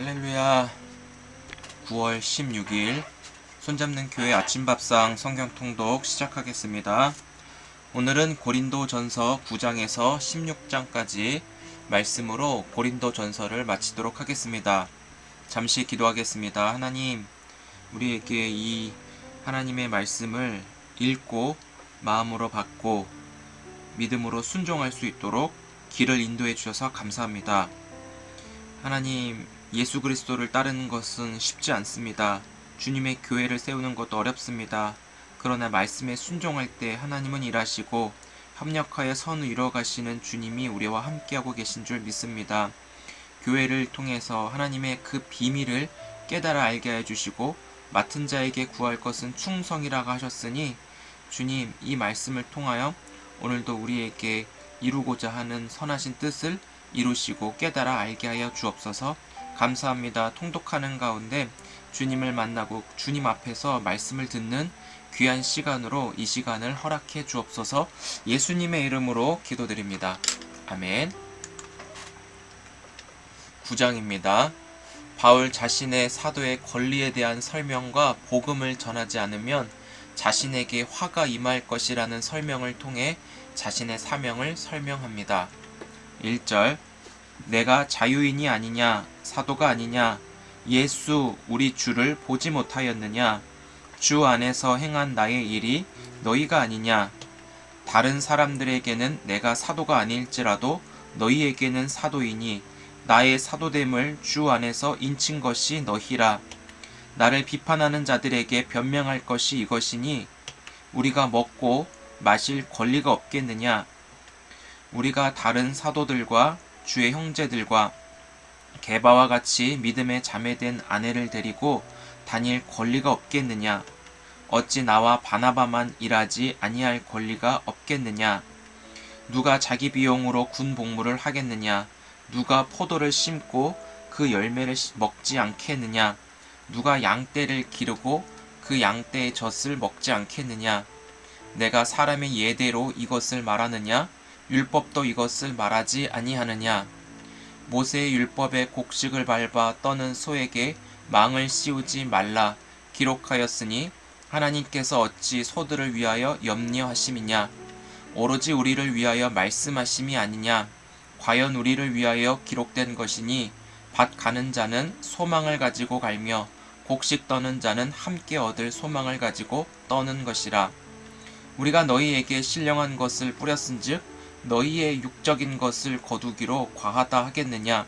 할렐루야. 9월 16일 손잡는 교회 아침밥상 성경 통독 시작하겠습니다. 오늘은 고린도 전서 9장에서 16장까지 말씀으로 고린도 전서를 마치도록 하겠습니다. 잠시 기도하겠습니다. 하나님, 우리에게 이 하나님의 말씀을 읽고 마음으로 받고 믿음으로 순종할 수 있도록 길을 인도해 주셔서 감사합니다. 하나님, 예수 그리스도를 따르는 것은 쉽지 않습니다. 주님의 교회를 세우는 것도 어렵습니다. 그러나 말씀에 순종할 때 하나님은 일하시고 협력하여 선을 이루어가시는 주님이 우리와 함께하고 계신 줄 믿습니다. 교회를 통해서 하나님의 그 비밀을 깨달아 알게 해주시고 맡은 자에게 구할 것은 충성이라고 하셨으니 주님, 이 말씀을 통하여 오늘도 우리에게 이루고자 하는 선하신 뜻을 이루시고 깨달아 알게 하여 주옵소서. 감사합니다. 통독하는 가운데 주님을 만나고 주님 앞에서 말씀을 듣는 귀한 시간으로 이 시간을 허락해 주옵소서. 예수님의 이름으로 기도드립니다. 아멘. 9장입니다. 바울 자신의 사도의 권리에 대한 설명과 복음을 전하지 않으면 자신에게 화가 임할 것이라는 설명을 통해 자신의 사명을 설명합니다. 1절, 내가 자유인이 아니냐, 사도가 아니냐, 예수 우리 주를 보지 못하였느냐, 주 안에서 행한 나의 일이 너희가 아니냐, 다른 사람들에게는 내가 사도가 아닐지라도 너희에게는 사도이니 나의 사도됨을 주 안에서 인친 것이 너희라. 나를 비판하는 자들에게 변명할 것이 이것이니 우리가 먹고 마실 권리가 없겠느냐. 우리가 다른 사도들과 주의 형제들과 게바와 같이 믿음에 자매된 아내를 데리고 다닐 권리가 없겠느냐. 어찌 나와 바나바만 일하지 아니할 권리가 없겠느냐. 누가 자기 비용으로 군 복무를 하겠느냐. 누가 포도를 심고 그 열매를 먹지 않겠느냐. 누가 양떼를 기르고 그 양떼의 젖을 먹지 않겠느냐. 내가 사람의 예대로 이것을 말하느냐. 율법도 이것을 말하지 아니하느냐. 모세의 율법의 곡식을 밟아 떠는 소에게 망을 씌우지 말라 기록하였으니 하나님께서 어찌 소들을 위하여 염려하심이냐. 오로지 우리를 위하여 말씀하심이 아니냐. 과연 우리를 위하여 기록된 것이니 밭 가는 자는 소망을 가지고 갈며 곡식 떠는 자는 함께 얻을 소망을 가지고 떠는 것이라. 우리가 너희에게 신령한 것을 뿌렸은즉 너희의 육적인 것을 거두기로 과하다 하겠느냐.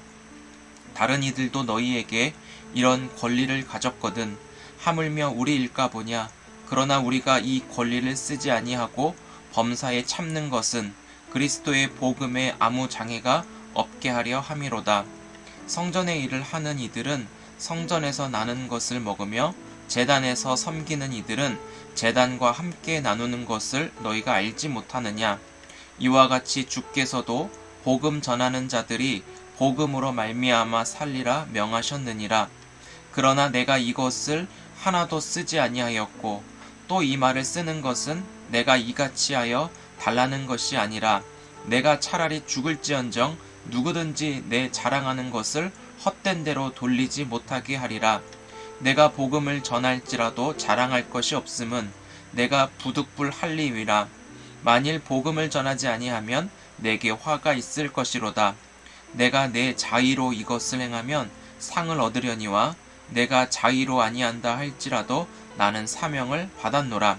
다른 이들도 너희에게 이런 권리를 가졌거든 하물며 우리일까 보냐. 그러나 우리가 이 권리를 쓰지 아니하고 범사에 참는 것은 그리스도의 복음에 아무 장애가 없게 하려 함이로다. 성전의 일을 하는 이들은 성전에서 나는 것을 먹으며 제단에서 섬기는 이들은 제단과 함께 나누는 것을 너희가 알지 못하느냐. 이와 같이 주께서도 복음 전하는 자들이 복음으로 말미암아 살리라 명하셨느니라. 그러나 내가 이것을 하나도 쓰지 아니하였고 또 이 말을 쓰는 것은 내가 이같이 하여 달라는 것이 아니라 내가 차라리 죽을지언정 누구든지 내 자랑하는 것을 헛된 대로 돌리지 못하게 하리라. 내가 복음을 전할지라도 자랑할 것이 없음은 내가 부득불 할리위라. 만일 복음을 전하지 아니하면 내게 화가 있을 것이로다. 내가 내 자의로 이것을 행하면 상을 얻으려니와 내가 자의로 아니한다 할지라도 나는 사명을 받았노라.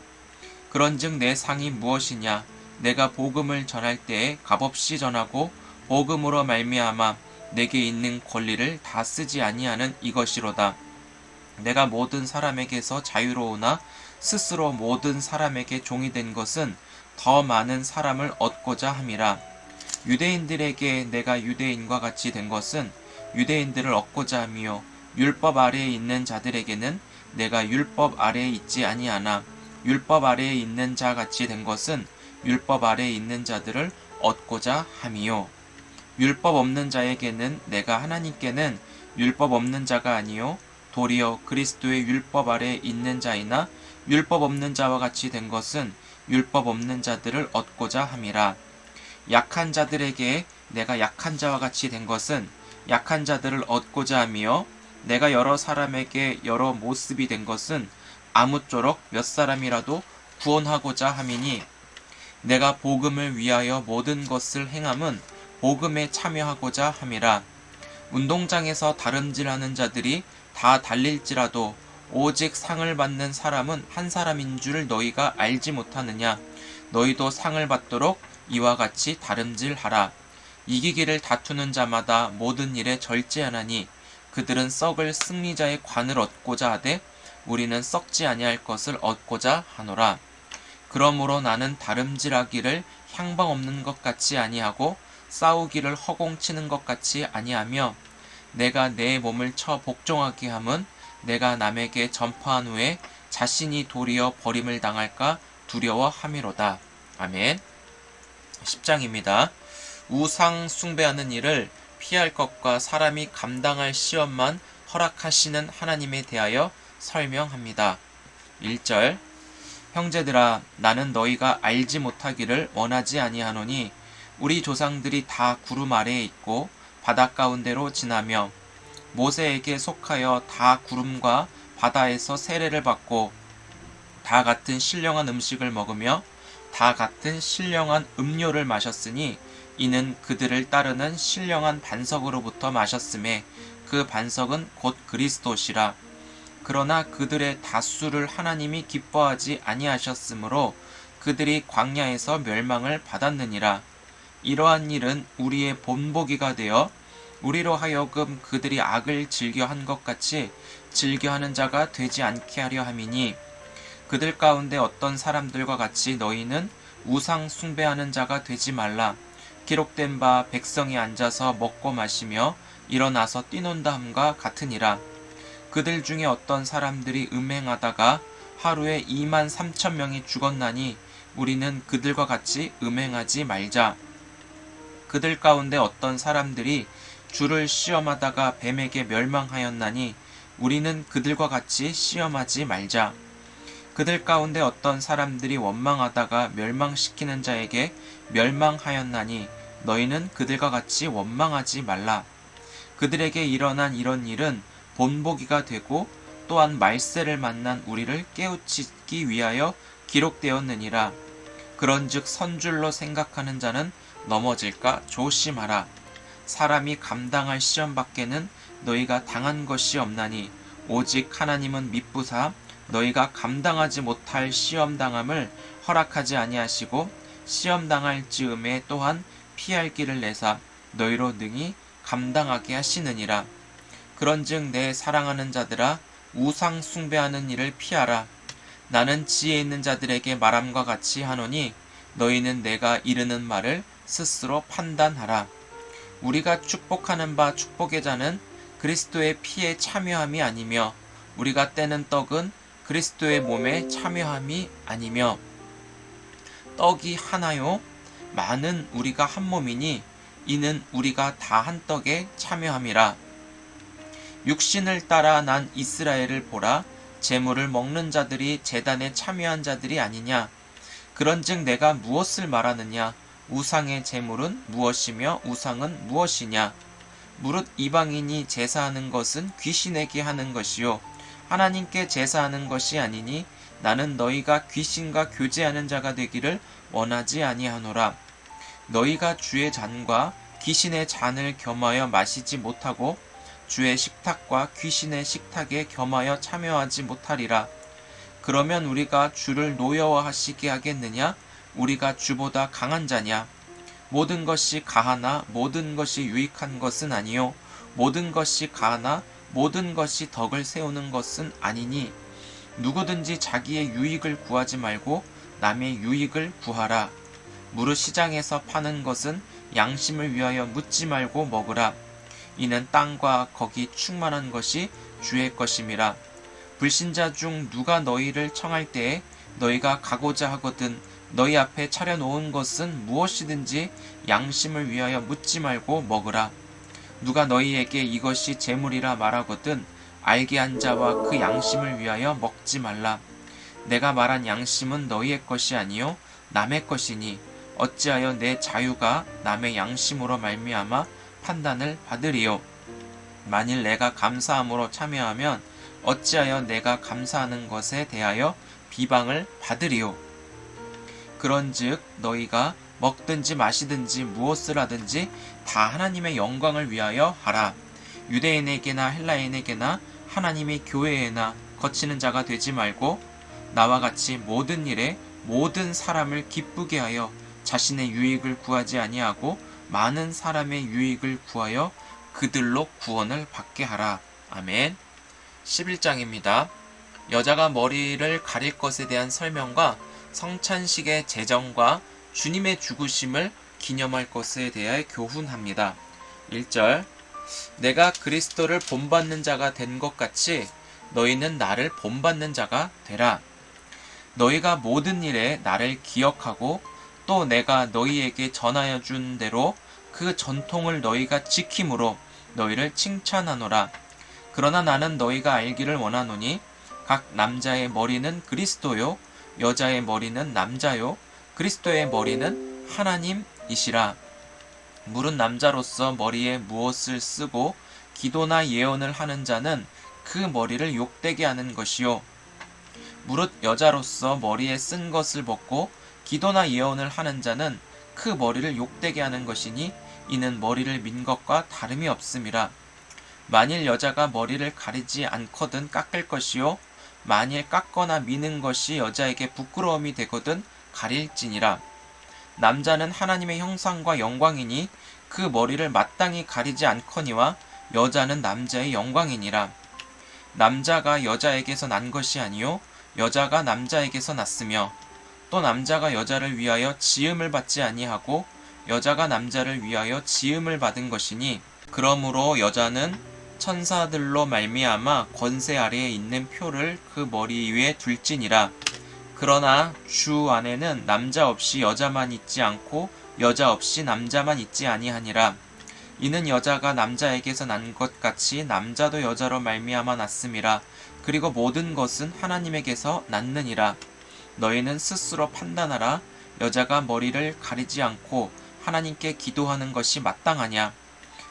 그런즉 내 상이 무엇이냐. 내가 복음을 전할 때에 값없이 전하고 복음으로 말미암아 내게 있는 권리를 다 쓰지 아니하는 이것이로다. 내가 모든 사람에게서 자유로우나 스스로 모든 사람에게 종이 된 것은 더 많은 사람을 얻고자 함이라. 유대인들에게 내가 유대인과 같이 된 것은 유대인들을 얻고자 함이요 율법 아래에 있는 자들에게는 내가 율법 아래에 있지 아니하나 율법 아래에 있는 자 같이 된 것은 율법 아래에 있는 자들을 얻고자 함이요 율법 없는 자에게는 내가 하나님께는 율법 없는 자가 아니요 도리어 그리스도의 율법 아래에 있는 자이나 율법 없는 자와 같이 된 것은 율법 없는 자들을 얻고자 함이라. 약한 자들에게 내가 약한 자와 같이 된 것은 약한 자들을 얻고자 하며 내가 여러 사람에게 여러 모습이 된 것은 아무쪼록 몇 사람이라도 구원하고자 함이니 내가 복음을 위하여 모든 것을 행함은 복음에 참여하고자 함이라. 운동장에서 다름질하는 자들이 다 달릴지라도 오직 상을 받는 사람은 한 사람인 줄 너희가 알지 못하느냐. 너희도 상을 받도록 이와 같이 다름질하라. 이기기를 다투는 자마다 모든 일에 절제하나니 그들은 썩을 승리자의 관을 얻고자 하되 우리는 썩지 아니할 것을 얻고자 하노라. 그러므로 나는 다름질하기를 향방 없는 것 같이 아니하고 싸우기를 허공치는 것 같이 아니하며 내가 내 몸을 쳐 복종하게 함은 내가 남에게 전파한 후에 자신이 도리어 버림을 당할까 두려워함이로다. 아멘. 10장입니다. 우상 숭배하는 일을 피할 것과 사람이 감당할 시험만 허락하시는 하나님에 대하여 설명합니다. 1절 형제들아 나는 너희가 알지 못하기를 원하지 아니하노니 우리 조상들이 다 구름 아래에 있고 바다 가운데로 지나며 모세에게 속하여 다 구름과 바다에서 세례를 받고 다 같은 신령한 음식을 먹으며 다 같은 신령한 음료를 마셨으니 이는 그들을 따르는 신령한 반석으로부터 마셨음에 그 반석은 곧 그리스도시라. 그러나 그들의 다수를 하나님이 기뻐하지 아니하셨으므로 그들이 광야에서 멸망을 받았느니라. 이러한 일은 우리의 본보기가 되어 우리로 하여금 그들이 악을 즐겨한 것 같이 즐겨하는 자가 되지 않게 하려 함이니 그들 가운데 어떤 사람들과 같이 너희는 우상 숭배하는 자가 되지 말라. 기록된 바 백성이 앉아서 먹고 마시며 일어나서 뛰논다 함과 같으니라. 그들 중에 어떤 사람들이 음행하다가 하루에 2만 3천 명이 죽었나니 우리는 그들과 같이 음행하지 말자. 그들 가운데 어떤 사람들이 주를 시험하다가 뱀에게 멸망하였나니 우리는 그들과 같이 시험하지 말자. 그들 가운데 어떤 사람들이 원망하다가 멸망시키는 자에게 멸망하였나니 너희는 그들과 같이 원망하지 말라. 그들에게 일어난 이런 일은 본보기가 되고 또한 말세를 만난 우리를 깨우치기 위하여 기록되었느니라. 그런즉 선줄로 생각하는 자는 넘어질까 조심하라. 사람이 감당할 시험 밖에는 너희가 당한 것이 없나니 오직 하나님은 미쁘사 너희가 감당하지 못할 시험 당함을 허락하지 아니하시고 시험 당할 즈음에 또한 피할 길을 내사 너희로 능히 감당하게 하시느니라. 그런즉 내 사랑하는 자들아 우상 숭배하는 일을 피하라. 나는 지혜 있는 자들에게 말함과 같이 하노니 너희는 내가 이르는 말을 스스로 판단하라. 우리가 축복하는 바 축복의 자는 그리스도의 피에 참여함이 아니며 우리가 떼는 떡은 그리스도의 몸에 참여함이 아니며 떡이 하나요 많은 우리가 한 몸이니 이는 우리가 다 한 떡에 참여함이라. 육신을 따라 난 이스라엘을 보라. 제물을 먹는 자들이 제단에 참여한 자들이 아니냐. 그런즉 내가 무엇을 말하느냐. 우상의 제물은 무엇이며 우상은 무엇이냐. 무릇 이방인이 제사하는 것은 귀신에게 하는 것이요 하나님께 제사하는 것이 아니니 나는 너희가 귀신과 교제하는 자가 되기를 원하지 아니하노라. 너희가 주의 잔과 귀신의 잔을 겸하여 마시지 못하고 주의 식탁과 귀신의 식탁에 겸하여 참여하지 못하리라. 그러면 우리가 주를 노여워하시게 하겠느냐? 우리가 주보다 강한 자냐? 모든 것이 가하나 모든 것이 유익한 것은 아니요 모든 것이 가하나 모든 것이 덕을 세우는 것은 아니니 누구든지 자기의 유익을 구하지 말고 남의 유익을 구하라. 무릇 시장에서 파는 것은 양심을 위하여 묻지 말고 먹으라. 이는 땅과 거기 충만한 것이 주의 것임이라. 불신자 중 누가 너희를 청할 때에 너희가 가고자 하거든 너희 앞에 차려놓은 것은 무엇이든지 양심을 위하여 묻지 말고 먹으라. 누가 너희에게 이것이 재물이라 말하거든 알게 한 자와 그 양심을 위하여 먹지 말라. 내가 말한 양심은 너희의 것이 아니요 남의 것이니 어찌하여 내 자유가 남의 양심으로 말미암아 판단을 받으리요. 만일 내가 감사함으로 참여하면 어찌하여 내가 감사하는 것에 대하여 비방을 받으리요. 그런즉 너희가 먹든지 마시든지 무엇을 하든지 다 하나님의 영광을 위하여 하라. 유대인에게나 헬라인에게나 하나님의 교회에나 거치는 자가 되지 말고 나와 같이 모든 일에 모든 사람을 기쁘게 하여 자신의 유익을 구하지 아니하고 많은 사람의 유익을 구하여 그들로 구원을 받게 하라. 아멘. 11장입니다. 여자가 머리를 가릴 것에 대한 설명과 성찬식의 제정과 주님의 죽으심을 기념할 것에 대해 교훈합니다. 1절 내가 그리스도를 본받는 자가 된 것 같이 너희는 나를 본받는 자가 되라. 너희가 모든 일에 나를 기억하고 또 내가 너희에게 전하여 준 대로 그 전통을 너희가 지킴으로 너희를 칭찬하노라. 그러나 나는 너희가 알기를 원하노니 각 남자의 머리는 그리스도요 여자의 머리는 남자요 그리스도의 머리는 하나님이시라. 무릇 남자로서 머리에 무엇을 쓰고 기도나 예언을 하는 자는 그 머리를 욕되게 하는 것이요 무릇 여자로서 머리에 쓴 것을 벗고 기도나 예언을 하는 자는 그 머리를 욕되게 하는 것이니 이는 머리를 민 것과 다름이 없음이라. 만일 여자가 머리를 가리지 않거든 깎을 것이요 만일 깎거나 미는 것이 여자에게 부끄러움이 되거든 가릴지니라. 남자는 하나님의 형상과 영광이니 그 머리를 마땅히 가리지 않거니와 여자는 남자의 영광이니라. 남자가 여자에게서 난 것이 아니요 여자가 남자에게서 났으며 또 남자가 여자를 위하여 지음을 받지 아니하고 여자가 남자를 위하여 지음을 받은 것이니 그러므로 여자는 천사들로 말미암아 권세 아래에 있는 표를 그 머리 위에 둘지니라. 그러나 주 안에는 남자 없이 여자만 있지 않고 여자 없이 남자만 있지 아니하니라. 이는 여자가 남자에게서 난 것 같이 남자도 여자로 말미암아 났음이라. 그리고 모든 것은 하나님에게서 났느니라. 너희는 스스로 판단하라. 여자가 머리를 가리지 않고 하나님께 기도하는 것이 마땅하냐.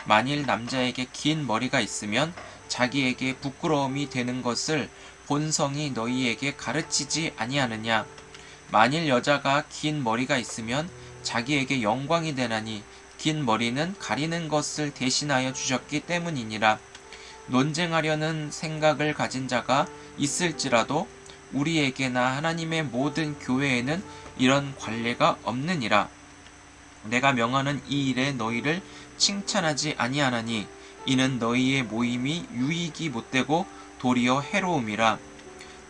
만일 남자에게 긴 머리가 있으면 자기에게 부끄러움이 되는 것을 본성이 너희에게 가르치지 아니하느냐. 만일 여자가 긴 머리가 있으면 자기에게 영광이 되나니 긴 머리는 가리는 것을 대신하여 주셨기 때문이니라. 논쟁하려는 생각을 가진 자가 있을지라도 우리에게나 하나님의 모든 교회에는 이런 관례가 없느니라. 내가 명하는 이 일에 너희를 칭찬하지 아니하나니 이는 너희의 모임이 유익이 못되고 도리어 해로움이라.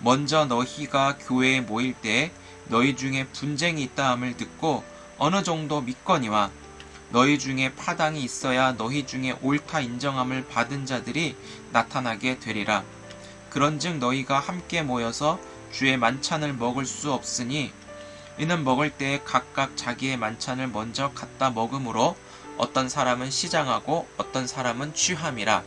먼저 너희가 교회에 모일 때에 너희 중에 분쟁이 있다 함을 듣고 어느 정도 믿거니와 너희 중에 파당이 있어야 너희 중에 옳다 인정함을 받은 자들이 나타나게 되리라. 그런즉 너희가 함께 모여서 주의 만찬을 먹을 수 없으니 이는 먹을 때에 각각 자기의 만찬을 먼저 갖다 먹으므로 어떤 사람은 시장하고 어떤 사람은 취함이라.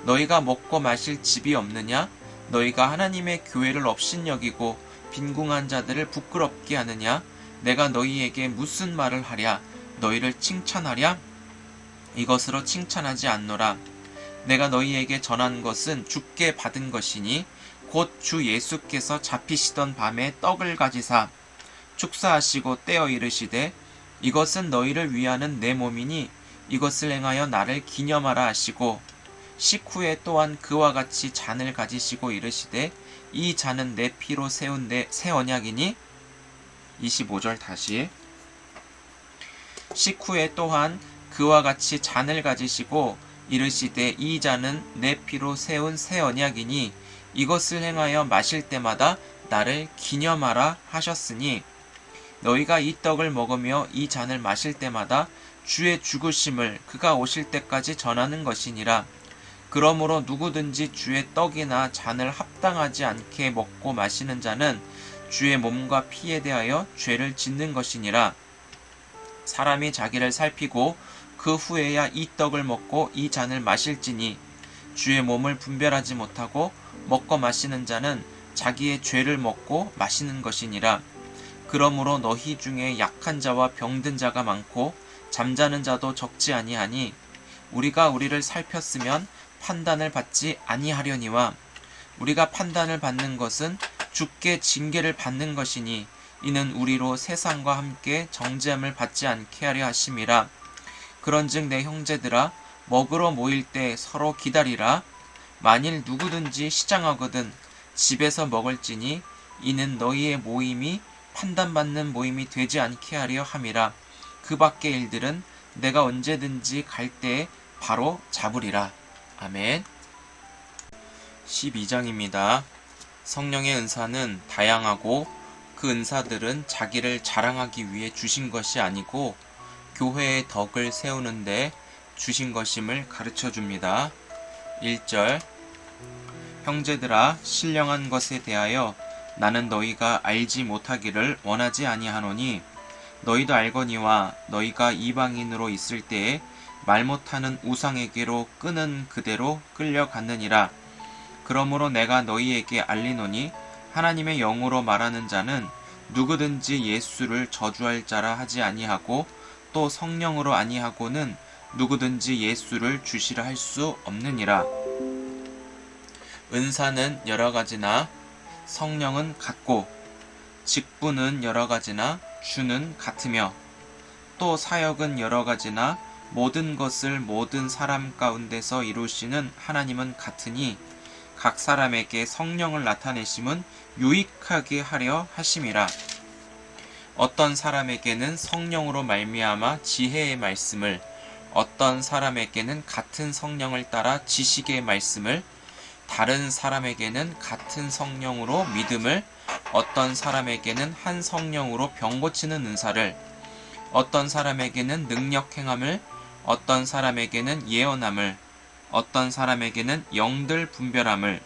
너희가 먹고 마실 집이 없느냐? 너희가 하나님의 교회를 업신여기고 빈궁한 자들을 부끄럽게 하느냐? 내가 너희에게 무슨 말을 하랴? 너희를 칭찬하랴? 이것으로 칭찬하지 않노라. 내가 너희에게 전한 것은 주께 받은 것이니 곧 주 예수께서 잡히시던 밤에 떡을 가지사 축사하시고 떼어 이르시되 이것은 너희를 위하는 내 몸이니 이것을 행하여 나를 기념하라 하시고 식후에 또한 그와 같이 잔을 가지시고 이르시되 이 잔은 내 피로 세운 새 언약이니 25절 다시 식후에 또한 그와 같이 잔을 가지시고 이르시되 이 잔은 내 피로 세운 새 언약이니 이것을 행하여 마실 때마다 나를 기념하라 하셨으니 너희가 이 떡을 먹으며 이 잔을 마실 때마다 주의 죽으심을 그가 오실 때까지 전하는 것이니라. 그러므로 누구든지 주의 떡이나 잔을 합당하지 않게 먹고 마시는 자는 주의 몸과 피에 대하여 죄를 짓는 것이니라. 사람이 자기를 살피고 그 후에야 이 떡을 먹고 이 잔을 마실지니 주의 몸을 분별하지 못하고 먹고 마시는 자는 자기의 죄를 먹고 마시는 것이니라. 그러므로 너희 중에 약한 자와 병든 자가 많고 잠자는 자도 적지 아니하니 우리가 우리를 살폈으면 판단을 받지 아니하려니와 우리가 판단을 받는 것은 주께 징계를 받는 것이니 이는 우리로 세상과 함께 정죄함을 받지 않게 하려 하심이라. 그런즉 내 형제들아 먹으러 모일 때 서로 기다리라. 만일 누구든지 시장하거든 집에서 먹을지니 이는 너희의 모임이 판단받는 모임이 되지 않게 하려 함이라. 그 밖의 일들은 내가 언제든지 갈 때에 바로 잡으리라. 아멘. 12장입니다. 성령의 은사는 다양하고 그 은사들은 자기를 자랑하기 위해 주신 것이 아니고 교회의 덕을 세우는데 주신 것임을 가르쳐 줍니다. 1절 형제들아 신령한 것에 대하여 나는 너희가 알지 못하기를 원하지 아니하노니 너희도 알거니와 너희가 이방인으로 있을 때에 말 못하는 우상에게로 끄는 그대로 끌려갔느니라. 그러므로 내가 너희에게 알리노니 하나님의 영으로 말하는 자는 누구든지 예수를 저주할 자라 하지 아니하고 또 성령으로 아니하고는 누구든지 예수를 주시라 할 수 없느니라. 은사는 여러 가지나 성령은 같고 직분은 여러 가지나 주는 같으며 또 사역은 여러 가지나 모든 것을 모든 사람 가운데서 이루시는 하나님은 같으니 각 사람에게 성령을 나타내심은 유익하게 하려 하심이라. 어떤 사람에게는 성령으로 말미암아 지혜의 말씀을, 어떤 사람에게는 같은 성령을 따라 지식의 말씀을, 다른 사람에게는 같은 성령으로 믿음을, 어떤 사람에게는 한 성령으로 병 고치는 은사를, 어떤 사람에게는 능력 행함을, 어떤 사람에게는 예언함을, 어떤 사람에게는 영들 분별함을,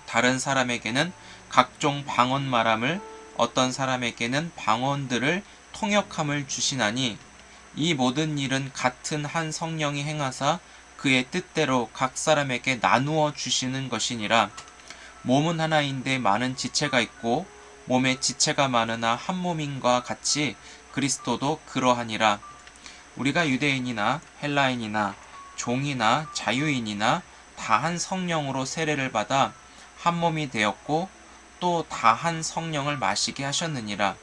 다른 사람에게는 각종 방언 말함을, 어떤 사람에게는 방언들을 통역함을 주시나니 이 모든 일은 같은 한 성령이 행하사 그의 뜻대로 각 사람에게 나누어 주시는 것이니라. 몸은 하나인데 많은 지체가 있고 몸에 지체가 많으나 한 몸인과 같이 그리스도도 그러하니라. 우리가 유대인이나 헬라인이나 종이나 자유인이나 다 한 성령으로 세례를 받아 한 몸이 되었고 또 다 한 성령을 마시게 하셨느니라.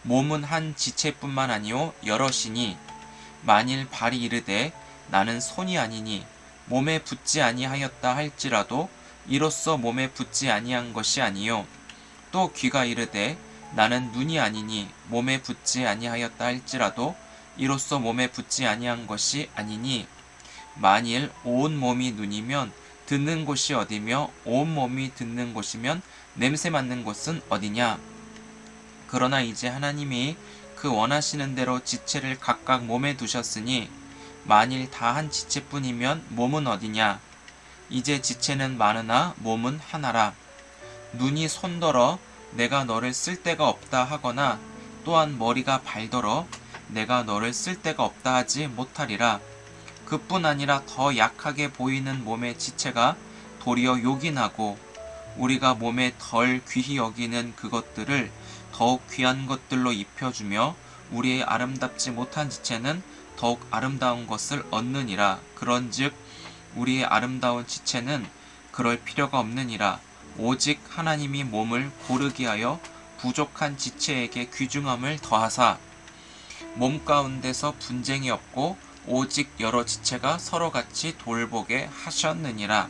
몸은 한 지체뿐만 아니요 여럿이니 만일 발이 이르되 나는 손이 아니니 몸에 붙지 아니하였다 할지라도 이로써 몸에 붙지 아니한 것이 아니요 또 귀가 이르되 나는 눈이 아니니 몸에 붙지 아니하였다 할지라도 이로써 몸에 붙지 아니한 것이 아니니 만일 온 몸이 눈이면 듣는 곳이 어디며 온 몸이 듣는 곳이면 냄새 맡는 곳은 어디냐. 그러나 이제 하나님이 그 원하시는 대로 지체를 각각 몸에 두셨으니 만일 다 한 지체뿐이면 몸은 어디냐. 이제 지체는 많으나 몸은 하나라. 눈이 손더러 내가 너를 쓸 데가 없다 하거나 또한 머리가 발더러 내가 너를 쓸 데가 없다 하지 못하리라. 그뿐 아니라 더 약하게 보이는 몸의 지체가 도리어 요긴하고 우리가 몸에 덜 귀히 여기는 그것들을 더욱 귀한 것들로 입혀주며 우리의 아름답지 못한 지체는 더욱 아름다운 것을 얻느니라. 그런즉 우리의 아름다운 지체는 그럴 필요가 없느니라. 오직 하나님이 몸을 고르게 하여 부족한 지체에게 귀중함을 더하사 몸 가운데서 분쟁이 없고 오직 여러 지체가 서로같이 돌보게 하셨느니라.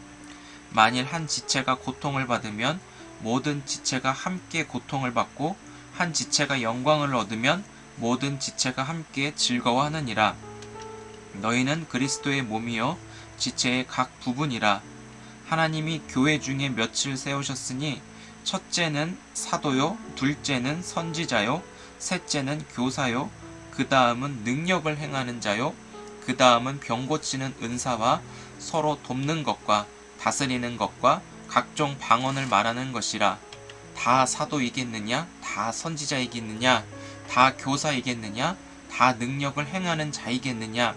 만일 한 지체가 고통을 받으면 모든 지체가 함께 고통을 받고 한 지체가 영광을 얻으면 모든 지체가 함께 즐거워하느니라. 너희는 그리스도의 몸이요 지체의 각 부분이라. 하나님이 교회 중에 몇을 세우셨으니 첫째는 사도요, 둘째는 선지자요, 셋째는 교사요, 그 다음은 능력을 행하는 자요, 그 다음은 병 고치는 은사와 서로 돕는 것과 다스리는 것과 각종 방언을 말하는 것이라. 다 사도이겠느냐? 다 선지자이겠느냐? 다 교사이겠느냐? 다 능력을 행하는 자이겠느냐?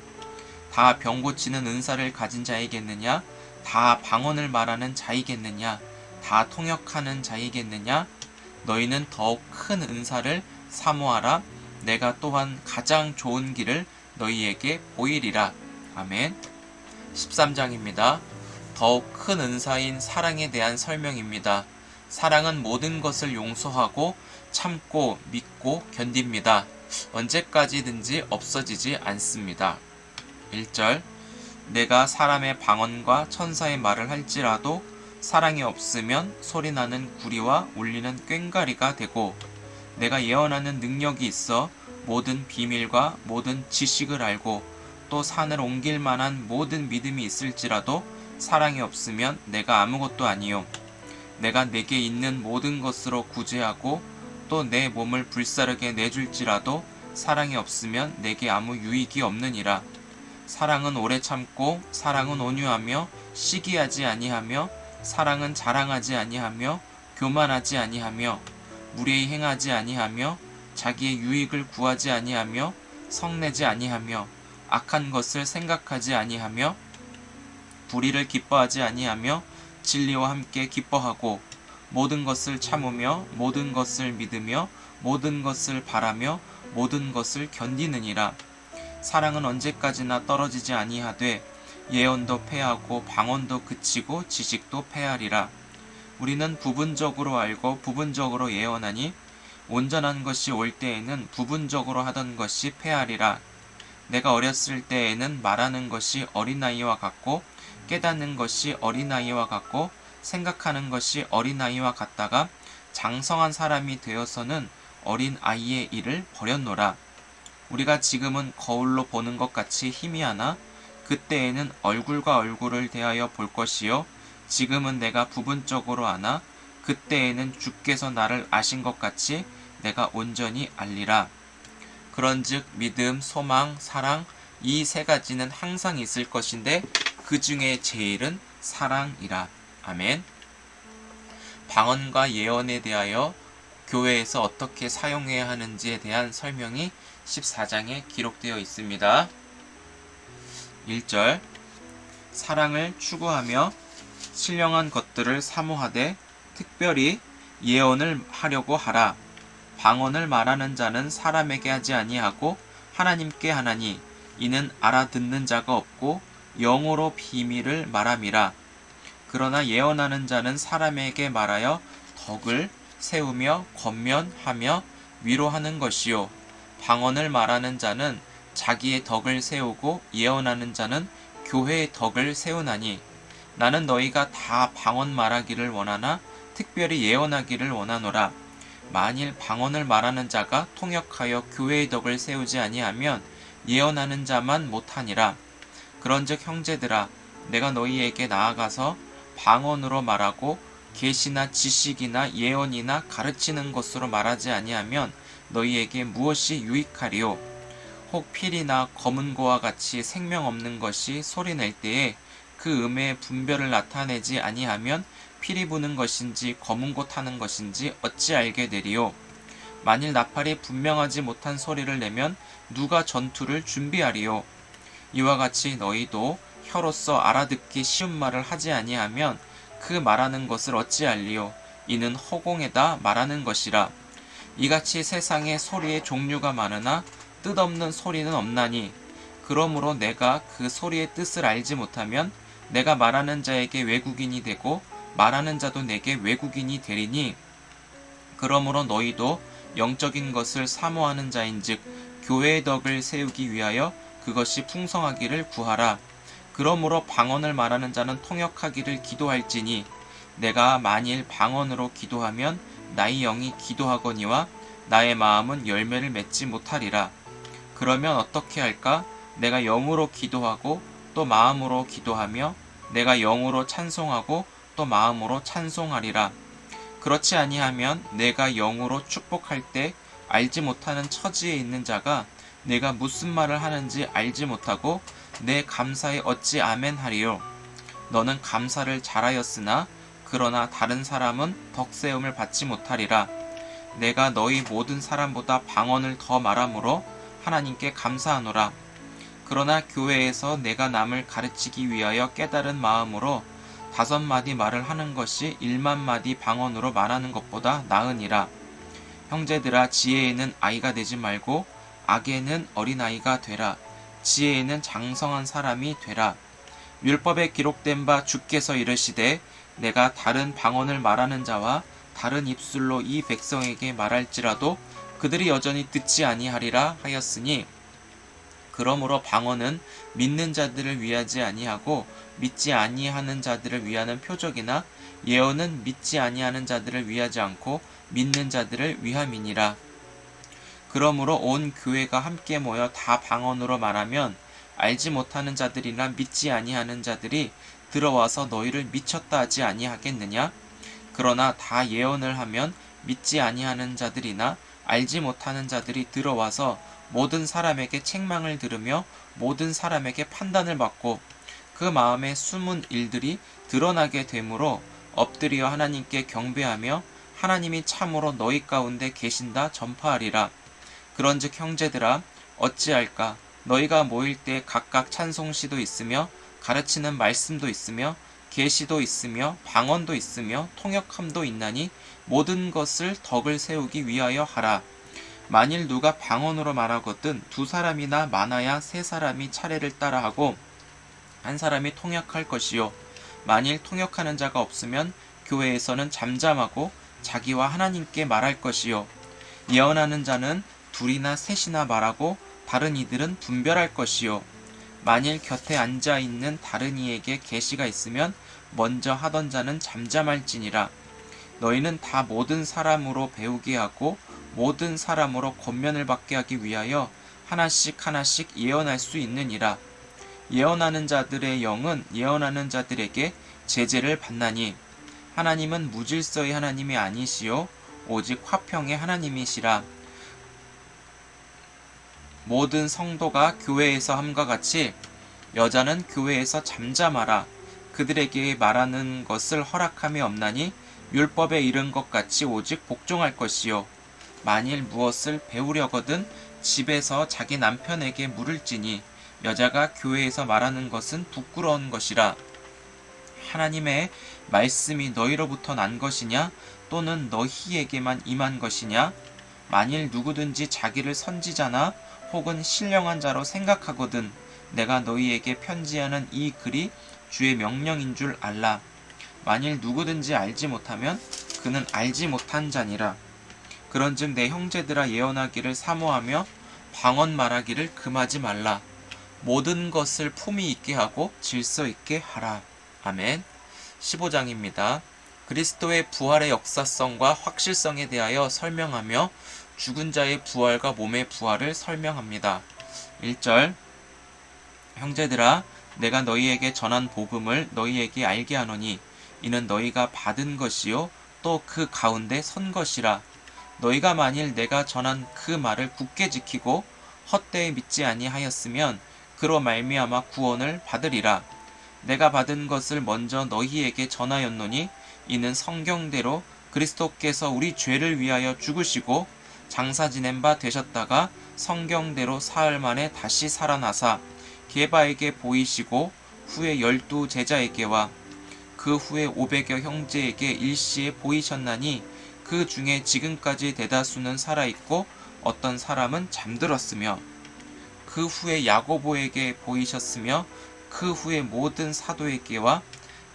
다 병 고치는 은사를 가진 자이겠느냐? 다 방언을 말하는 자이겠느냐? 다 통역하는 자이겠느냐? 너희는 더욱 큰 은사를 사모하라. 내가 또한 가장 좋은 길을 너희에게 보이리라. 아멘. 13장입니다. 더욱 큰 은사인 사랑에 대한 설명입니다. 사랑은 모든 것을 용서하고 참고 믿고 견딥니다. 언제까지든지 없어지지 않습니다. 1절 내가 사람의 방언과 천사의 말을 할지라도 사랑이 없으면 소리나는 구리와 울리는 꽹과리가 되고 내가 예언하는 능력이 있어 모든 비밀과 모든 지식을 알고 또 산을 옮길 만한 모든 믿음이 있을지라도 사랑이 없으면 내가 아무것도 아니요 내가 내게 있는 모든 것으로 구제하고 또 내 몸을 불사르게 내줄지라도 사랑이 없으면 내게 아무 유익이 없느니라. 사랑은 오래 참고 사랑은 온유하며 시기하지 아니하며 사랑은 자랑하지 아니하며 교만하지 아니하며 무례히 행하지 아니하며 자기의 유익을 구하지 아니하며 성내지 아니하며 악한 것을 생각하지 아니하며 불의를 기뻐하지 아니하며 진리와 함께 기뻐하고 모든 것을 참으며 모든 것을 믿으며 모든 것을 바라며 모든 것을 견디느니라. 사랑은 언제까지나 떨어지지 아니하되 예언도 패하고 방언도 그치고 지식도 패하리라. 우리는 부분적으로 알고 부분적으로 예언하니 온전한 것이 올 때에는 부분적으로 하던 것이 패하리라. 내가 어렸을 때에는 말하는 것이 어린아이와 같고 깨닫는 것이 어린아이와 같고 생각하는 것이 어린아이와 같다가 장성한 사람이 되어서는 어린아이의 일을 버렸노라. 우리가 지금은 거울로 보는 것 같이 희미하나 그때에는 얼굴과 얼굴을 대하여 볼 것이요 지금은 내가 부분적으로 아나 그때에는 주께서 나를 아신 것 같이 내가 온전히 알리라. 그런즉 믿음, 소망, 사랑 이 세 가지는 항상 있을 것인데 그 중에 제일은 사랑이라. 아멘. 방언과 예언에 대하여 교회에서 어떻게 사용해야 하는지에 대한 설명이 14장에 기록되어 있습니다. 1절 사랑을 추구하며 신령한 것들을 사모하되 특별히 예언을 하려고 하라. 방언을 말하는 자는 사람에게 하지 아니하고 하나님께 하나니 이는 알아듣는 자가 없고 영어로 비밀을 말함이라. 그러나 예언하는 자는 사람에게 말하여 덕을 세우며 권면하며 위로하는 것이요 방언을 말하는 자는 자기의 덕을 세우고 예언하는 자는 교회의 덕을 세우나니 나는 너희가 다 방언 말하기를 원하나 특별히 예언하기를 원하노라. 만일 방언을 말하는 자가 통역하여 교회의 덕을 세우지 아니하면 예언하는 자만 못하니라. 그런즉 형제들아 내가 너희에게 나아가서 방언으로 말하고 계시나 지식이나 예언이나 가르치는 것으로 말하지 아니하면 너희에게 무엇이 유익하리요. 혹 필이나 검은 고와 같이 생명 없는 것이 소리낼 때에 그 음의 분별을 나타내지 아니하면 필이 부는 것인지 검은 고 타는 것인지 어찌 알게 되리요. 만일 나팔이 분명하지 못한 소리를 내면 누가 전투를 준비하리요. 이와 같이 너희도 혀로서 알아듣기 쉬운 말을 하지 아니하면 그 말하는 것을 어찌 알리요. 이는 허공에다 말하는 것이라. 이같이 세상에 소리의 종류가 많으나 뜻없는 소리는 없나니 그러므로 내가 그 소리의 뜻을 알지 못하면 내가 말하는 자에게 외국인이 되고 말하는 자도 내게 외국인이 되리니 그러므로 너희도 영적인 것을 사모하는 자인즉 교회의 덕을 세우기 위하여 그것이 풍성하기를 구하라. 그러므로 방언을 말하는 자는 통역하기를 기도할지니 내가 만일 방언으로 기도하면 나의 영이 기도하거니와 나의 마음은 열매를 맺지 못하리라. 그러면 어떻게 할까? 내가 영으로 기도하고 또 마음으로 기도하며 내가 영으로 찬송하고 또 마음으로 찬송하리라. 그렇지 아니하면 내가 영으로 축복할 때 알지 못하는 처지에 있는 자가 내가 무슨 말을 하는지 알지 못하고 내 감사에 어찌 아멘하리요. 너는 감사를 잘하였으나 그러나 다른 사람은 덕세움을 받지 못하리라. 내가 너희 모든 사람보다 방언을 더 말함으로 하나님께 감사하노라. 그러나 교회에서 내가 남을 가르치기 위하여 깨달은 마음으로 5마디 말을 하는 것이 1만마디 방언으로 말하는 것보다 나으니라. 형제들아 지혜에는 아이가 되지 말고 악에는 어린아이가 되라. 지혜 있는 장성한 사람이 되라. 율법에 기록된 바 주께서 이르시되 내가 다른 방언을 말하는 자와 다른 입술로 이 백성에게 말할지라도 그들이 여전히 듣지 아니하리라 하였으니, 그러므로 방언은 믿는 자들을 위하지 아니하고 믿지 아니하는 자들을 위하는 표적이나 예언은 믿지 아니하는 자들을 위하지 않고 믿는 자들을 위함이니라. 그러므로 온 교회가 함께 모여 다 방언으로 말하면 알지 못하는 자들이나 믿지 아니하는 자들이 들어와서 너희를 미쳤다 하지 아니하겠느냐? 그러나 다 예언을 하면 믿지 아니하는 자들이나 알지 못하는 자들이 들어와서 모든 사람에게 책망을 들으며 모든 사람에게 판단을 받고 그 마음에 숨은 일들이 드러나게 되므로 엎드려 하나님께 경배하며 하나님이 참으로 너희 가운데 계신다 전파하리라. 그런즉 형제들아, 어찌할까? 너희가 모일 때 각각 찬송시도 있으며 가르치는 말씀도 있으며 계시도 있으며 방언도 있으며 통역함도 있나니 모든 것을 덕을 세우기 위하여 하라. 만일 누가 방언으로 말하거든 두 사람이나 많아야 세 사람이 차례를 따라하고 한 사람이 통역할 것이요, 만일 통역하는 자가 없으면 교회에서는 잠잠하고 자기와 하나님께 말할 것이요, 예언하는 자는 둘이나 셋이나 말하고 다른 이들은 분별할 것이요, 만일 곁에 앉아 있는 다른 이에게 계시가 있으면 먼저 하던 자는 잠잠할지니라. 너희는 다 모든 사람으로 배우게 하고 모든 사람으로 권면을 받게 하기 위하여 하나씩 하나씩 예언할 수 있느니라. 예언하는 자들의 영은 예언하는 자들에게 제재를 받나니 하나님은 무질서의 하나님이 아니시요 오직 화평의 하나님이시라. 모든 성도가 교회에서 함과 같이 여자는 교회에서 잠잠하라. 그들에게 말하는 것을 허락함이 없나니 율법에 이른 것 같이 오직 복종할 것이요, 만일 무엇을 배우려거든 집에서 자기 남편에게 물을지니 여자가 교회에서 말하는 것은 부끄러운 것이라. 하나님의 말씀이 너희로부터 난 것이냐 또는 너희에게만 임한 것이냐? 만일 누구든지 자기를 선지자나 혹은 신령한 자로 생각하거든 내가 너희에게 편지하는 이 글이 주의 명령인 줄 알라. 만일 누구든지 알지 못하면 그는 알지 못한 자니라. 그런즉 내 형제들아, 예언하기를 사모하며 방언 말하기를 금하지 말라. 모든 것을 품위 있게 하고 질서 있게 하라. 아멘. 15장입니다. 그리스도의 부활의 역사성과 확실성에 대하여 설명하며 죽은 자의 부활과 몸의 부활을 설명합니다. 1절, 형제들아, 내가 너희에게 전한 복음을 너희에게 알게 하노니 이는 너희가 받은 것이요 또 그 가운데 선 것이라. 너희가 만일 내가 전한 그 말을 굳게 지키고 헛되이 믿지 아니하였으면 그로 말미암아 구원을 받으리라. 내가 받은 것을 먼저 너희에게 전하였노니 이는 성경대로 그리스도께서 우리 죄를 위하여 죽으시고 장사 지낸 바 되셨다가 성경대로 사흘 만에 다시 살아나사 게바에게 보이시고 후에 12 제자에게와 그 후에 500여 형제에게 일시에 보이셨나니 그 중에 지금까지 대다수는 살아있고 어떤 사람은 잠들었으며 그 후에 야고보에게 보이셨으며 그 후에 모든 사도에게와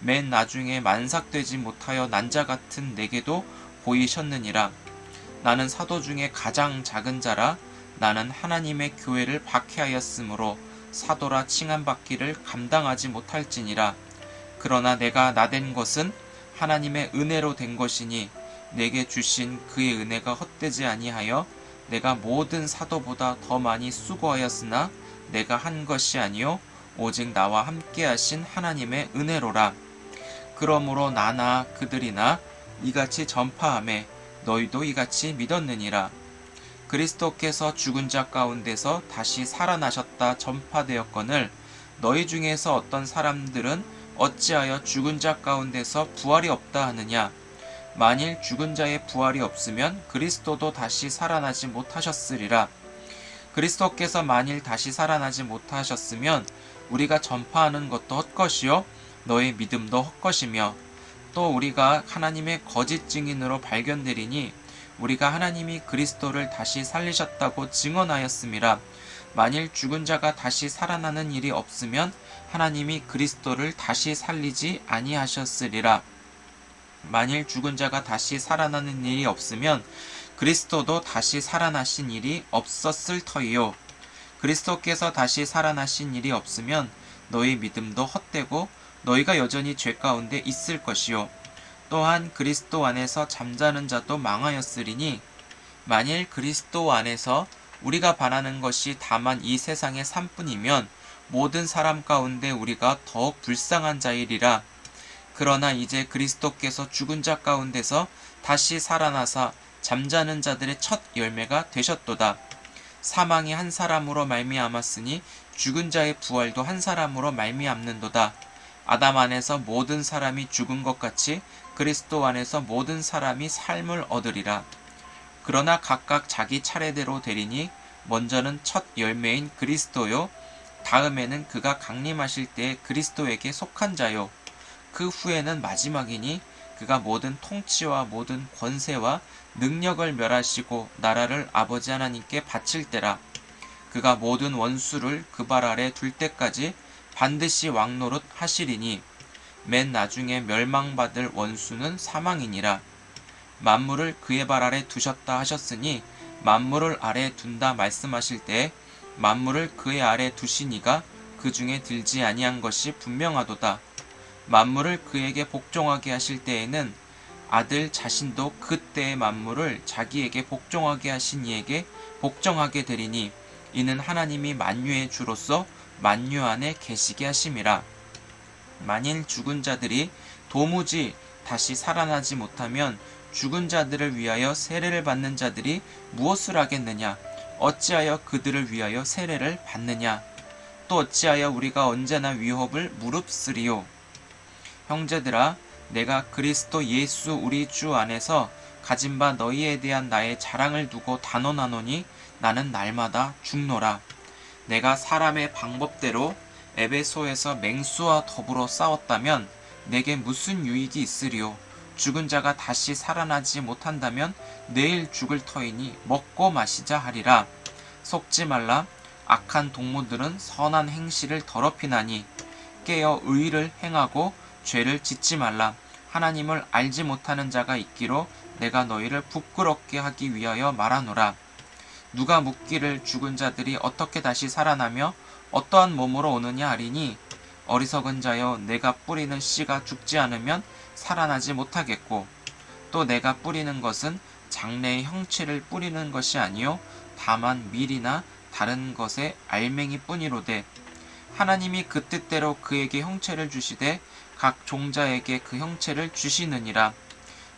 맨 나중에 만삭되지 못하여 난자 같은 내게도 보이셨느니라. 나는 사도 중에 가장 작은 자라. 나는 하나님의 교회를 박해하였으므로 사도라 칭함받기를 감당하지 못할지니라. 그러나 내가 나된 것은 하나님의 은혜로 된 것이니 내게 주신 그의 은혜가 헛되지 아니하여 내가 모든 사도보다 더 많이 수고하였으나 내가 한 것이 아니요 오직 나와 함께 하신 하나님의 은혜로라. 그러므로 나나 그들이나 이같이 전파하매 너희도 이같이 믿었느니라. 그리스도께서 죽은 자 가운데서 다시 살아나셨다 전파되었거늘 너희 중에서 어떤 사람들은 어찌하여 죽은 자 가운데서 부활이 없다 하느냐? 만일 죽은 자의 부활이 없으면 그리스도도 다시 살아나지 못하셨으리라. 그리스도께서 만일 다시 살아나지 못하셨으면 우리가 전파하는 것도 헛것이요 너의 믿음도 헛것이며 또 우리가 하나님의 거짓 증인으로 발견되리니 우리가 하나님이 그리스도를 다시 살리셨다고 증언하였음이라. 만일 죽은 자가 다시 살아나는 일이 없으면 하나님이 그리스도를 다시 살리지 아니하셨으리라. 만일 죽은 자가 다시 살아나는 일이 없으면 그리스도도 다시 살아나신 일이 없었을 터이요. 그리스도께서 다시 살아나신 일이 없으면 너희 믿음도 헛되고 너희가 여전히 죄 가운데 있을 것이요. 또한 그리스도 안에서 잠자는 자도 망하였으리니 만일 그리스도 안에서 우리가 바라는 것이 다만 이 세상의 삶뿐이면 모든 사람 가운데 우리가 더욱 불쌍한 자이리라. 그러나 이제 그리스도께서 죽은 자 가운데서 다시 살아나사 잠자는 자들의 첫 열매가 되셨도다. 사망이 한 사람으로 말미암았으니 죽은 자의 부활도 한 사람으로 말미암는도다. 아담 안에서 모든 사람이 죽은 것 같이 그리스도 안에서 모든 사람이 삶을 얻으리라. 그러나 각각 자기 차례대로 되리니 먼저는 첫 열매인 그리스도요, 다음에는 그가 강림하실 때에 그리스도에게 속한 자요, 그 후에는 마지막이니 그가 모든 통치와 모든 권세와 능력을 멸하시고 나라를 아버지 하나님께 바칠 때라. 그가 모든 원수를 그 발 아래 둘 때까지 반드시 왕노릇 하시리니 맨 나중에 멸망받을 원수는 사망이니라. 만물을 그의 발 아래 두셨다 하셨으니 만물을 아래 둔다 말씀하실 때에 만물을 그의 아래 두시니가 그 중에 들지 아니한 것이 분명하도다. 만물을 그에게 복종하게 하실 때에는 아들 자신도 그때의 만물을 자기에게 복종하게 하신 이에게 복종하게 되리니 이는 하나님이 만유의 주로서 만유 안에 계시게 하심이라. 만일 죽은 자들이 도무지 다시 살아나지 못하면 죽은 자들을 위하여 세례를 받는 자들이 무엇을 하겠느냐? 어찌하여 그들을 위하여 세례를 받느냐? 또 어찌하여 우리가 언제나 위협을 무릅쓰리요? 형제들아, 내가 그리스도 예수 우리 주 안에서 가진 바 너희에 대한 나의 자랑을 두고 단언하노니 나는 날마다 죽노라. 내가 사람의 방법대로 에베소에서 맹수와 더불어 싸웠다면 내게 무슨 유익이 있으리요? 죽은 자가 다시 살아나지 못한다면 내일 죽을 터이니 먹고 마시자 하리라. 속지 말라. 악한 동무들은 선한 행실을 더럽히나니 깨어 의를 행하고 죄를 짓지 말라. 하나님을 알지 못하는 자가 있기로 내가 너희를 부끄럽게 하기 위하여 말하노라. 누가 묻기를 죽은 자들이 어떻게 다시 살아나며 어떠한 몸으로 오느냐 하리니 어리석은 자여, 내가 뿌리는 씨가 죽지 않으면 살아나지 못하겠고 또 내가 뿌리는 것은 장래의 형체를 뿌리는 것이 아니요 다만 밀이나 다른 것의 알맹이 뿐이로되 하나님이 그 뜻대로 그에게 형체를 주시되 각 종자에게 그 형체를 주시느니라.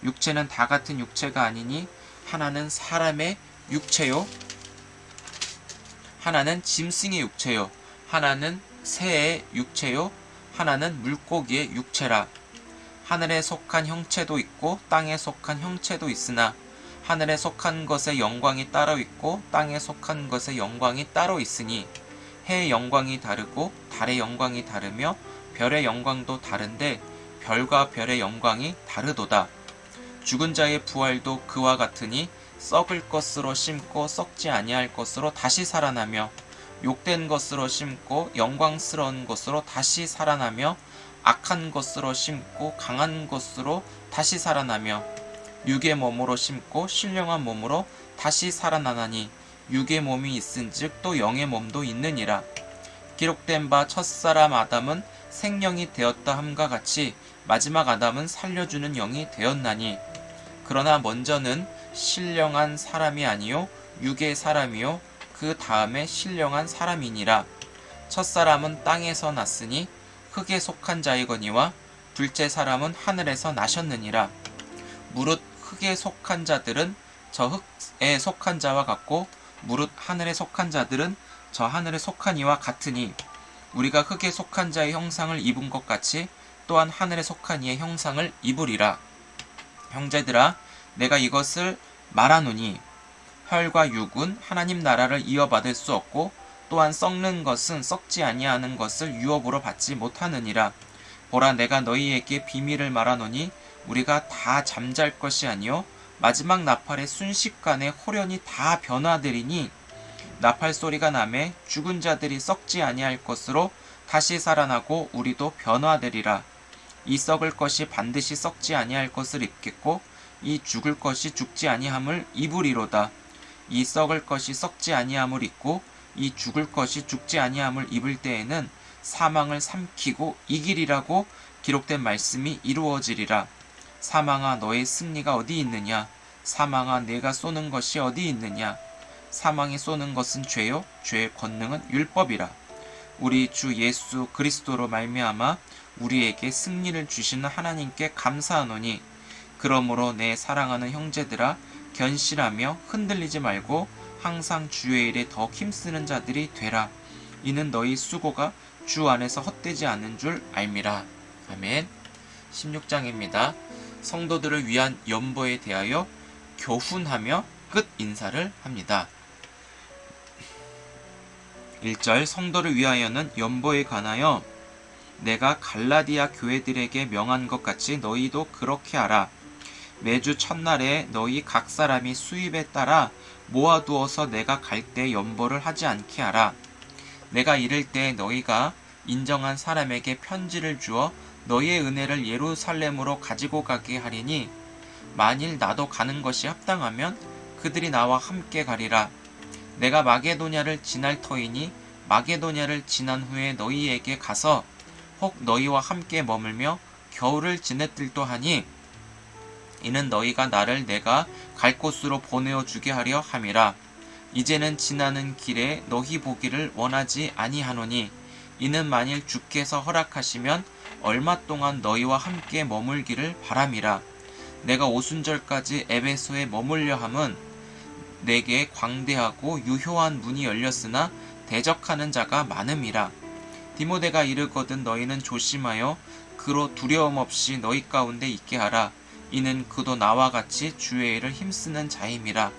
육체는 다 같은 육체가 아니니 하나는 사람의 육체요, 하나는 짐승의 육체요, 하나는 새의 육체요, 하나는 물고기의 육체라. 하늘에 속한 형체도 있고 땅에 속한 형체도 있으나 하늘에 속한 것의 영광이 따로 있고 땅에 속한 것의 영광이 따로 있으니 해의 영광이 다르고 달의 영광이 다르며 별의 영광도 다른데 별과 별의 영광이 다르도다. 죽은 자의 부활도 그와 같으니 썩을 것으로 심고 썩지 아니할 것으로 다시 살아나며 욕된 것으로 심고 영광스러운 것으로 다시 살아나며 악한 것으로 심고 강한 것으로 다시 살아나며 육의 몸으로 심고 신령한 몸으로 다시 살아나나니 육의 몸이 있은즉 또 영의 몸도 있느니라. 기록된 바 첫사람 아담은 생령이 되었다 함과 같이 마지막 아담은 살려주는 영이 되었나니 그러나 먼저는 신령한 사람이 아니요 육의 사람이요 그 다음에 신령한 사람이니라. 첫사람은 땅에서 났으니 흙에 속한 자이거니와 둘째 사람은 하늘에서 나셨느니라. 무릇 흙에 속한 자들은 저 흙에 속한 자와 같고 무릇 하늘에 속한 자들은 저 하늘에 속한 이와 같으니 우리가 흙에 속한 자의 형상을 입은 것 같이 또한 하늘에 속한 이의 형상을 입으리라. 형제들아, 내가 이것을 말하노니 혈과 육은 하나님 나라를 이어받을 수 없고 또한 썩는 것은 썩지 아니하는 것을 유업으로 받지 못하느니라. 보라, 내가 너희에게 비밀을 말하노니 우리가 다 잠잘 것이 아니요 마지막 나팔의 순식간에 호련히 다 변화되리니 나팔 소리가 나매 죽은 자들이 썩지 아니할 것으로 다시 살아나고 우리도 변화되리라. 이 썩을 것이 반드시 썩지 아니할 것을 입겠고 이 죽을 것이 죽지 아니함을 입으리로다. 이 썩을 것이 썩지 아니함을 입고 이 죽을 것이 죽지 아니함을 입을 때에는 사망을 삼키고 이기리라고 기록된 말씀이 이루어지리라. 사망아 너의 승리가 어디 있느냐? 사망아 내가 쏘는 것이 어디 있느냐? 사망이 쏘는 것은 죄요 죄의 권능은 율법이라. 우리 주 예수 그리스도로 말미암아 우리에게 승리를 주시는 하나님께 감사하노니 그러므로 내 사랑하는 형제들아 견실하며 흔들리지 말고 항상 주의 일에 더 힘쓰는 자들이 되라. 이는 너희 수고가 주 안에서 헛되지 않은 줄 알미라. 아멘. 16장입니다. 성도들을 위한 연보에 대하여 교훈하며 끝 인사를 합니다. 1절 성도를 위하여는 연보에 관하여 내가 갈라디아 교회들에게 명한 것 같이 너희도 그렇게 하라. 매주 첫날에 너희 각 사람이 수입에 따라 모아두어서 내가 갈 때 연보를 하지 않게 하라. 내가 이를 때 너희가 인정한 사람에게 편지를 주어 너희의 은혜를 예루살렘으로 가지고 가게 하리니 만일 나도 가는 것이 합당하면 그들이 나와 함께 가리라. 내가 마게도냐를 지날 터이니 마게도냐를 지난 후에 너희에게 가서 혹 너희와 함께 머물며 겨울을 지냈들도 하니 이는 너희가 나를 내가 갈 곳으로 보내어 주게 하려 함이라. 이제는 지나는 길에 너희 보기를 원하지 아니하노니 이는 만일 주께서 허락하시면 얼마 동안 너희와 함께 머물기를 바람이라. 내가 오순절까지 에베소에 머물려 함은 내게 광대하고 유효한 문이 열렸으나 대적하는 자가 많음이라. 디모데가 이르거든 너희는 조심하여 그로 두려움 없이 너희 가운데 있게 하라. 이는 그도 나와 같이 주의 일을 힘쓰는 자임이라.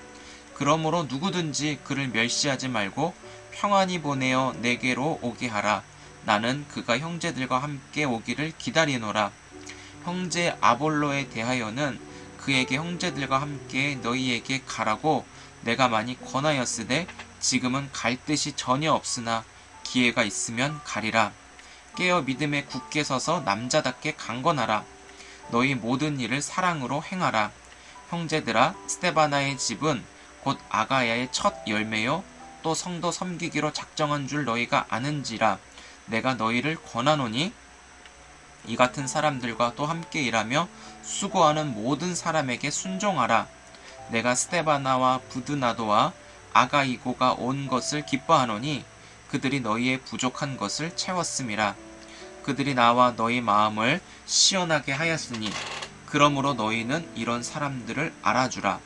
그러므로 누구든지 그를 멸시하지 말고 평안히 보내어 내게로 오게 하라. 나는 그가 형제들과 함께 오기를 기다리노라. 형제 아볼로에 대하여는 그에게 형제들과 함께 너희에게 가라고 내가 많이 권하였으되 지금은 갈 뜻이 전혀 없으나 기회가 있으면 가리라. 깨어 믿음에 굳게 서서 남자답게 강건하라. 너희 모든 일을 사랑으로 행하라. 형제들아 스데바나의 집은 곧 아가야의 첫 열매요 또 성도 섬기기로 작정한 줄 너희가 아는지라. 내가 너희를 권하노니 이 같은 사람들과 또 함께 일하며 수고하는 모든 사람에게 순종하라. 내가 스데바나와 부드나도와 아가이고가 온 것을 기뻐하노니 그들이 너희의 부족한 것을 채웠음이라. 그들이 나와 너희 마음을 시원하게 하였으니 그러므로 너희는 이런 사람들을 알아주라.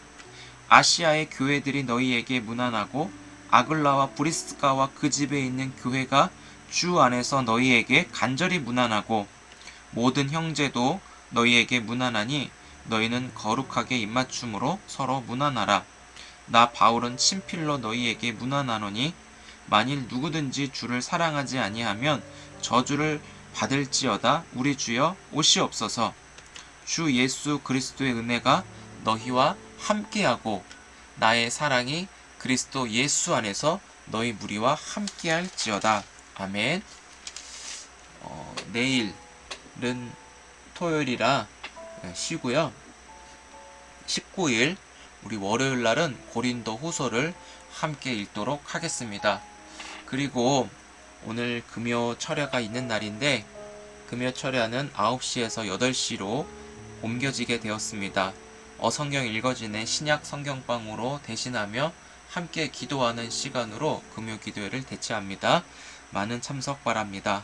아시아의 교회들이 너희에게 문안하고 아글라와 브리스가와 그 집에 있는 교회가 주 안에서 너희에게 간절히 문안하고 모든 형제도 너희에게 문안하니 너희는 거룩하게 입맞춤으로 서로 문안하라. 나 바울은 친필로 너희에게 문안하노니 만일 누구든지 주를 사랑하지 아니하면 저주를 받을지어다. 우리 주여 오시옵소서. 주 예수 그리스도의 은혜가 너희와 함께하고 나의 사랑이 그리스도 예수 안에서 너희 무리와 함께할지어다. 아멘. 내일은 토요일이라 쉬고요. 19일 우리 월요일 날은 고린도 후서를 함께 읽도록 하겠습니다. 그리고 오늘 금요 철야가 있는 날인데 금요 철야는 9시에서 8시로 옮겨지게 되었습니다. 어성경 읽어지는 신약 성경방으로 대신하며 함께 기도하는 시간으로 금요 기도회를 대체합니다. 많은 참석 바랍니다.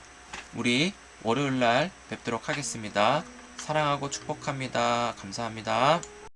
우리 월요일 날 뵙도록 하겠습니다. 사랑하고 축복합니다. 감사합니다.